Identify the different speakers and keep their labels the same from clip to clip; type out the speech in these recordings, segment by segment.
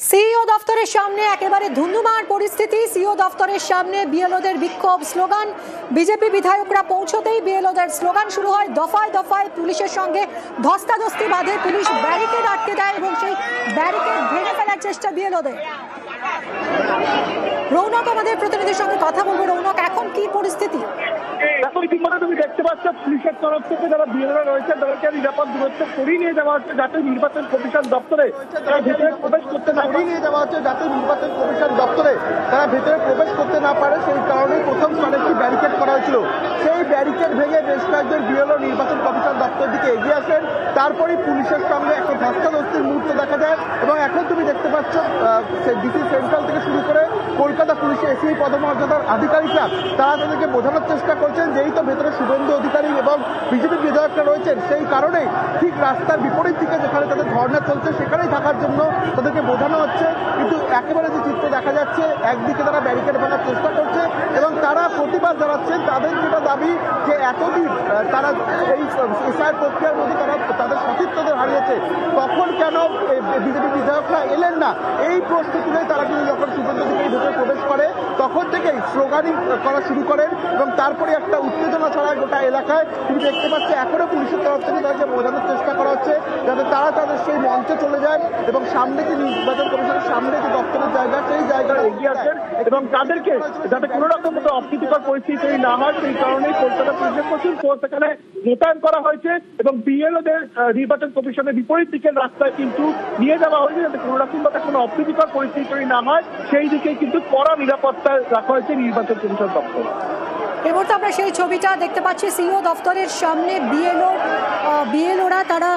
Speaker 1: CEO দফতরের সামনে একেবারে ধুন্ধুমার পরিস্থিতি। সিইও দফতরের সামনে বিএলওদের বিক্ষোভ, স্লোগান। বিজেপি বিধায়করা পৌঁছতেই বিএলওদের স্লোগান শুরু হয়। দফায় দফায় পুলিশের সঙ্গে ধস্তাধস্তি বাঁধে পুলিশ, ব্যারিকেড আটকে দেয় এবং সেই ব্যারিকেড ভেঙে ফেলার চেষ্টা বিএলওদের। রৌনক আমাদের প্রতিনিধির সঙ্গে কথা বলবো। রৌনক, এখন কি পরিস্থিতি?
Speaker 2: তুমি দেখতে পাচ্ছ পুলিশের তরফ থেকে যারা বিএলওরা রয়েছে তাদেরকে নিরাপদ দূরত্ব সরিয়ে নিয়ে যাওয়া হচ্ছে, যাতে নির্বাচন কমিশন দপ্তরে তারা ভেতরে প্রবেশ করতে না পারে। তারা ভেতরে প্রবেশ করতে না পারে, সেই কারণে প্রথম স্থানে একটি ব্যারিকেড করা হয়েছিল। সেই ব্যারিকেড ভেঙে বেশ কয়েকজন বিএলও নির্বাচন কমিশন দপ্তরের দিকে এগিয়ে আসেন। তারপরেই পুলিশের সঙ্গে একটা ধস্তাধস্তির মুহূর্ত দেখা যায় এবং এখন তুমি দেখতে পাচ্ছ ডিসি সেন্ট্রাল থেকে শুরু করে কলকাতা পুলিশের এসিআই পদমর্যাদার আধিকারিকরা তারা তাদেরকে বোঝানোর চেষ্টা করছেন যেই তো ভেতরে শুভেন্দু অধিকারী এবং বিজেপি বিধায়করা রয়েছেন, সেই কারণেই ঠিক রাস্তার বিপরীত দিকে যেখানে তাদের ধর্ণা চলছে সেখানেই থাকার জন্য তাদেরকে বোঝানো হচ্ছে। কিন্তু একেবারে যে চিত্র দেখা যাচ্ছে, একদিকে তারা ব্যারিকেড ভাঙার চেষ্টা করছে এবং তারা প্রতিবাদ জানাচ্ছেন। তাদের যেটা দাবি যে এতদিন তারা এই এসআইআর প্রক্রিয়ার মধ্যে তারা তাদের সতীর্থদের হারিয়েছে, তখন কেন বিজেপি বিধায়করা এলেন না, এই প্রশ্ন তুলে তারা কিন্তু যখন শুভেন্দু অধিকারী ভেতরে প্রবেশ করে তখন থেকেই স্লোগানিং করা শুরু করেন এবং তারপরে একটা উত্তেজনা ছড়ায় গোটা এলাকায়। তুমি দেখতে পাচ্ছ এখনো পুলিশের তরফ থেকে তাদেরকে বোঝানোর চেষ্টা করা হচ্ছে যাতে তারা তাদের সেই মঞ্চে চলে যায় এবং সামনে যে নির্বাচন কমিশনের সামনে যে দপ্তরের জায়গা সেই জায়গায় এগিয়ে আসেন এবং তাদেরকে যাতে কোনো রকম মতো অপ্রীতিকর পরিস্থিতি তৈরি না হয় সেই কারণেই কলকাতা পুলিশের প্রচুর ফোর্স এখানে মোতায়েন করা হয়েছে এবং বিএলওদের নির্বাচন কমিশনের বিপরীত দিকের রাস্তায় কিন্তু নিয়ে যাওয়া হয়েছে যাতে কোনো রকম ভাবে কোনো অপ্রীতিকর পরিস্থিতি তৈরি না হয়, সেই দিকে কিন্তু কড়া নিরাপত্তা রাখা হয়েছে নির্বাচন কমিশন দপ্তর।
Speaker 1: এই মুহূর্তে আমরা সেই ছবিটা দেখতে পাচ্ছি। সিইও দফতরের সামনে বিএলওরা তারা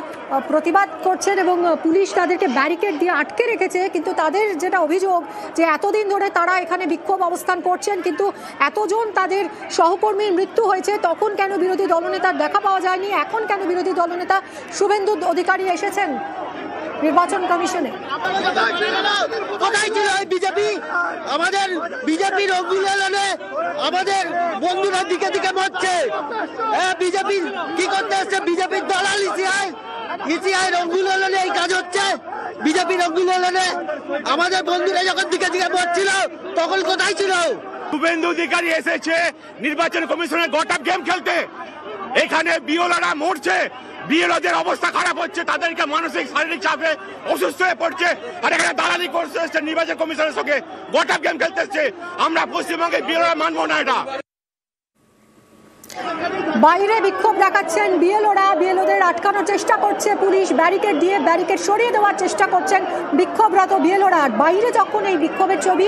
Speaker 1: প্রতিবাদ করছেন এবং পুলিশ তাদেরকে ব্যারিকেড দিয়ে আটকে রেখেছে। কিন্তু তাদের যেটা অভিযোগ যে এতদিন ধরে তারা এখানে বিক্ষোভ অবস্থান করছেন, কিন্তু এতজন তাদের সহকর্মীর মৃত্যু হয়েছে, তখন কেন বিরোধী দলনেতার দেখা পাওয়া যায়নি? এখন কেন বিরোধী দলনেতা শুভেন্দু অধিকারী এসেছেন নির্বাচন কমিশনে?
Speaker 3: কোথায় ছিল বিজেপি? আমাদের বিজেপির অভিযানে আমাদের বন্ধুরা দিকে দিকে মরছে। বিজেপি কি করতে আসছে? বিজেপির দলাল ইসিআই রঙ্গুলনে এই কাজ হচ্ছে। বিজেপি রঙ্গুলনে আমাদের বন্ধুরা যখন দিকে দিকে মরছিল তখন কোথায় ছিল?
Speaker 4: শুভেন্দু অধিকারী এসেছে নির্বাচন কমিশনের গট আপ গেম খেলতে। এখানে বিএলওরা মরছে, বিএলওদের অবস্থা খারাপ হচ্ছে, তাদেরকে মানসিক শারীরিক চাপে অসুস্থ হয়ে পড়ছে, আর এখানে দালালি করতে এসছে নির্বাচন কমিশনের সঙ্গে গট আপ গেম খেলতে এসছে। আমরা পশ্চিমবঙ্গে বিএলওরা মানবো না এটা।
Speaker 1: বাইরে বিক্ষোভ দেখাচ্ছেন বিএলওরা, বিএলওদের আটকানোর চেষ্টা করছে পুলিশ, ব্যারিকেড দিয়ে ব্যারিকেড সরিয়ে দেওয়ার চেষ্টা করছেন বিক্ষোভরত বিএলওরা। বাইরে যখন এই বিক্ষোভের ছবি,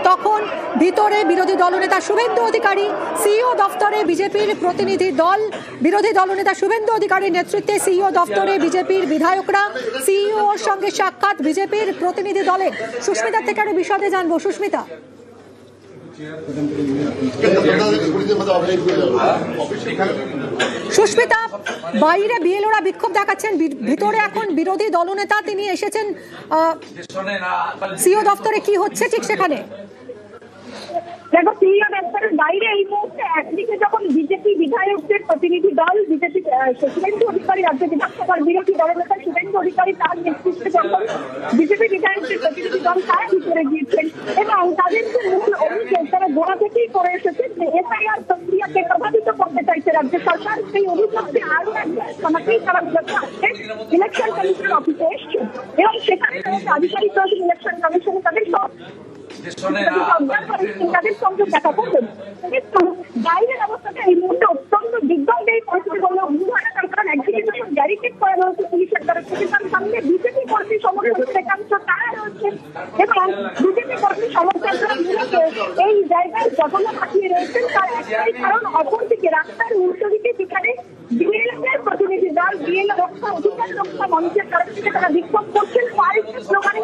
Speaker 1: তখন ভিতরে বিরোধী দলনেতা শুভেন্দু অধিকারী, সিইও দফতরে বিজেপির প্রতিনিধি দল, বিরোধী দলনেতা শুভেন্দু অধিকারীর নেতৃত্বে সিইও দফতরে বিজেপির বিধায়করা, সিইওর সঙ্গে সাক্ষাৎ বিজেপির প্রতিনিধি দলের। সুস্মিতার থেকে আরো বিশদে জানবো। সুস্মিতা, বাইরে বিএলওরা বিক্ষোভ দেখাচ্ছেন, ভিতরে এখন বিরোধী দলনেতা তিনি এসেছেন সিইও দফতরে। কি হচ্ছে ঠিক সেখানে?
Speaker 5: দেখো, সিইও দপ্তরের বাইরে এই মুহূর্তে একদিকে যখন বিজেপি বিধায়কদের প্রতিনিধি দল, বিজেপি শুভেন্দু অধিকারী রাজ্য বিধানসভার বিরোধী দলনেতা শুভেন্দু অধিকারী তার নেতৃত্বে যখন বিজেপি বিধায়কদের প্রতিনিধি দল তার ভিতরে গিয়েছেন এবং তাদের যে মূল অভিযোগ তারা গোড়া থেকেই করে এসেছে যে এসআইআর প্রক্রিয়াকে প্রভাবিত করতে চাইছে রাজ্য সরকার, সেই অভিযোগকে আরো একবার শোনাতেই তারা মূলত আজকে ইলেকশন কমিশন অফিসে এসছেন এবং সেখানে আধিকারিক ইলেকশন কমিশনে তাদের তাদের সংযোগ দেখা করবেন। কিন্তু বাইরের অবস্থাটা এই মুহূর্তে অত্যন্ত দিগ্গজেই পরিস্থিতি বলে অনুভব হয়, তার কারণ একদিকে যখন ব্যারিকেড করা রয়েছে পুলিশের তরফ থেকে, তার সামনে বিজেপি কর্মী সমর্থকদের একাংশ তারা রয়েছে এবং বিজেপি কর্মী সমর্থকরা মূলত এই জায়গায় ঘটনা পাঠিয়ে রয়েছেন। তার একটাই কারণ, অপরদিকে রাস্তার উল্টো দিকে যেখানে বিএলএর প্রতিনিধি দল, বিএলএ রক্ষা অধিকার রক্ষা মঞ্চের তরফ থেকে তারা বিক্ষোভ করছেন, পাল্টা স্লোগানিং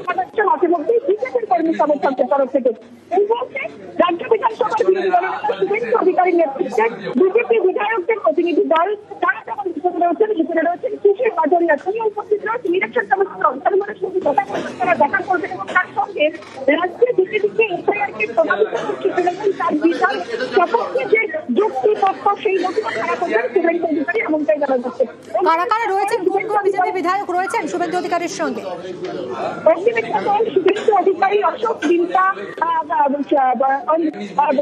Speaker 5: সদস্য মাঝে মধ্যেই বিজেপির কর্মী সমর্থকদের তরফ থেকে। এই মুহূর্তে রাজ্য বিধানসভার বিরোধী দলনেতা শুভেন্দু অধিকারীর নেতৃত্বে বিজেপি বিধায়কদের প্রতিনিধি দল তারা যখন ভিতরে রয়েছেন কিশোর বাজরিয়া তিনি উপস্থিত রয়েছেন ইলেকশন কমিশনের অধিকারীদের সঙ্গে কথা বলছেন, তারা দেখা করবেন এবং তার সঙ্গে রাজ্যে দিকে দিকে এসআইআরকে প্রভাবিত করছে তার বিচার সপক্ষে যে যুক্তি পক্ষ সেই নথিপত্র তারা করবেন শুভেন্দু অধিকারী এমনটাই জানা যাচ্ছে।
Speaker 1: কারা কারা রয়েছেন, কোন কোন বিজেপি বিধায়ক রয়েছেন শুভেন্দু অধিকারীর সঙ্গে?
Speaker 5: শুভেন্দু অধিকারী, অশোক দিনটা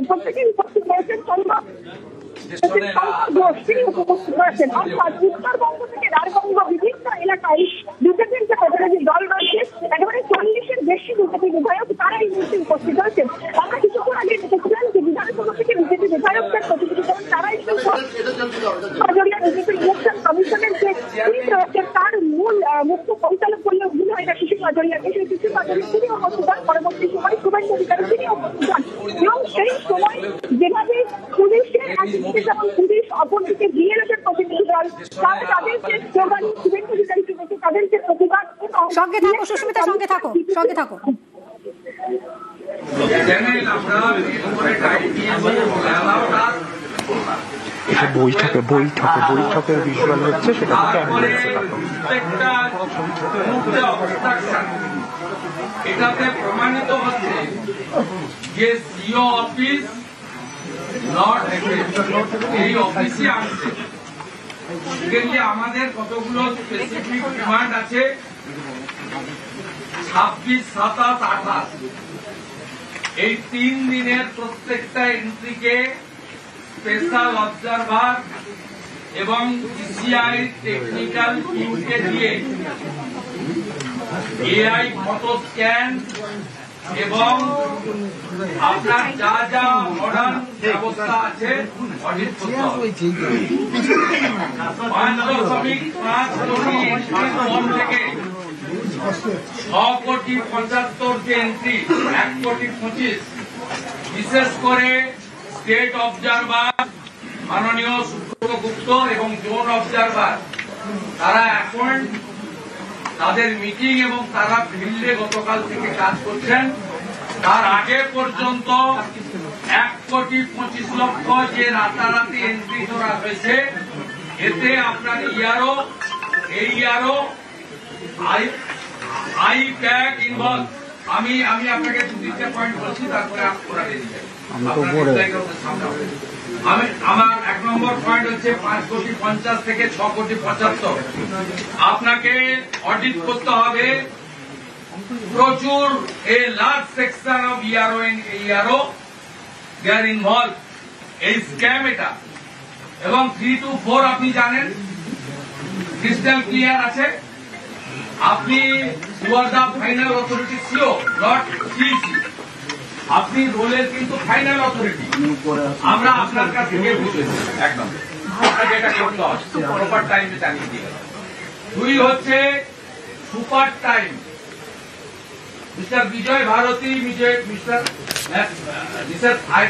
Speaker 5: প্রত্যেকেই উপস্থিত রয়েছেন। উত্তরবঙ্গ থেকে রাজবঙ্গ বিভিন্ন এলাকায় বিজেপির যে প্রতিনিধি দল রয়েছে, একেবারে 40-এর বেশি বিজেপি বিধায়ক তারা এই মুহূর্তে উপস্থিত হয়েছেন। আমরা কিছুক্ষণ আগে দেখেছিলাম যে বিধানসভা থেকে বিজেপি বিধায়কদের প্রতিনিধি দল তারা বিজেপির ইলেকশন কমিশনের যে রয়েছে তার মূল মুখ্য পরিচালক করলে অভিনয় শিশু কাজরিয়াকে, সেই শিশু কাজরিয়া তিনি উপস্থিত হন। পরবর্তী সময় শুভেন্দু অধিকারী তিনি উপস্থিত হন এবং সেই সময় যেভাবে পুলিশের যেমন পুলিশ, অপরদিকে বিএলওদের প্রতিনিধি দল তাদের যে স্লোগান শুভেন্দু অধিকারীকে দেখে তাদের যে প্রতিবাদ।
Speaker 1: সঙ্গে থাকো সুস্মিতা, সঙ্গে থাকো, সঙ্গে থাকো।
Speaker 6: এটা বৈঠকের ভিজুয়াল হচ্ছে, সেটা
Speaker 7: এটাতে প্রমাণিত হচ্ছে যে সিও অফিস এই অফিসে আসছে। সেকেন্ডলি আমাদের কতগুলো স্পেসিফিক ডিমান্ড আছে, 26, 27, 28 এই 3 দিনের প্রত্যেকটা এন্ট্রিকে স্পেশাল অবজারভার এবং ইসিআই টেকনিক্যাল টিমকে দিয়ে এআই ফটো স্ক্যান এবং আপনার যা যা মডার্ন ব্যবস্থা আছে অডিট করতে হবে। 5.5 থেকে 6,75,00,000 যে এন্ট্রি 1,25,00,000, বিশেষ করে স্টেট অবজারভার মাননীয় সুব্রত গুপ্ত এবং জোন অবজারভার তারা এখন তাদের মিটিং এবং তারা ফিল্ডে গতকাল থেকে কাজ করছেন। তার আগে পর্যন্ত 1,25,00,000 যে রাতারাতি এন্ট্রি করা হয়েছে, এতে আপনার ইয়ারও এই ইয়ারও আই প্যাক ইনভলভ। আমি আপনাকে 2-3টে পয়েন্ট বলছি, তারপরে আপনারা আমার 1 নম্বর পয়েন্ট হচ্ছে 5,50,00,000 থেকে 6,75,00,000 আপনাকে অডিট করতে হবে। প্রচুর এ লার্জ সেকশন অফ ইয়ারও দে আর ইনভলভ এই স্ক্যাম এটা। এবং 3 to 4 আপনি জানেন ক্রিস্টাল ক্লিয়ার আছে। আপনি you are the final authority CEO, not CEC. আপনি রোলের কিন্তু ফাইনাল অথরিটি। আমরা আপনার কাছ থেকে বুঝেছি একদম আপনাকে এটা করতে হবে, প্রপার টাইমে জানিয়ে দিয়ে। 2 হচ্ছে সুপার টাইম। মিস্টার বিজয় ভারতী, মিস্টার